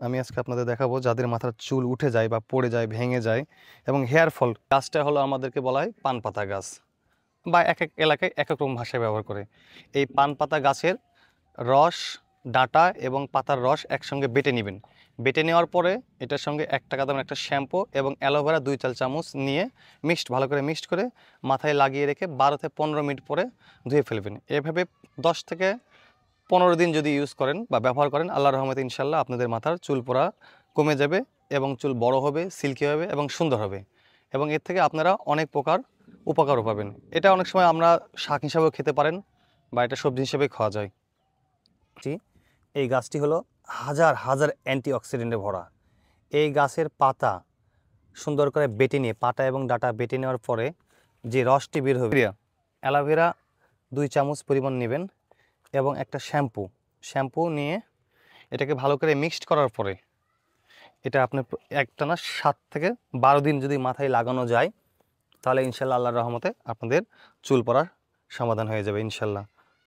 আমি আজকে আপনাদের দেখাবো যাদের মাথার চুল উঠে যায় বা পড়ে যায়, ভেঙে যায় এবং হেয়ার ফল। গাছটা হলো আমাদেরকে বলা হয় পান পাতা গাছ, বা এক এক এলাকায় এক এক রকম ভাষায় ব্যবহার করে। এই পান পাতা গাছের রস, ডাঁটা এবং পাতার রস একসঙ্গে বেটে নেবেন। বেটে নেওয়ার পরে এটার সঙ্গে 1 টাকা দামের একটা শ্যাম্পু এবং অ্যালোভেরা 2 চামচ নিয়ে ভালো করে মিক্সড করে মাথায় লাগিয়ে রেখে 12 থেকে 15 মিনিট পরে ধুয়ে ফেলবেন। এভাবে 10 থেকে 15 দিন যদি ইউজ করেন বা ব্যবহার করেন, আল্লাহর রহমতে ইনশাল্লাহ আপনাদের মাথার চুল পড়া কমে যাবে এবং চুল বড় হবে, সিল্কি হবে এবং সুন্দর হবে, এবং এর থেকে আপনারা অনেক প্রকার উপকারও পাবেন। এটা অনেক সময় আমরা শাক হিসাবেও খেতে পারেন বা এটা সবজি হিসেবে খাওয়া যায়। এই গাছটি হলো হাজার হাজার অ্যান্টিঅক্সিডেন্টে ভরা। এই গাছের পাতা সুন্দর করে বেটে নিয়ে, পাতা এবং ডাঁটা বেটে নেওয়ার পরে যে রসটি বের হবে, অ্যালোভেরা 2 চামচ পরিমাণ নেবেন এবং একটা শ্যাম্পু নিয়ে এটাকে ভালো করে মিক্সড করার পরে এটা আপনার একটানা 7 থেকে 12 দিন যদি মাথায় লাগানো যায়, তাহলে ইনশাল্লাহ আল্লাহর রহমতে আপনাদের চুল পড়ার সমাধান হয়ে যাবে ইনশাল্লাহ।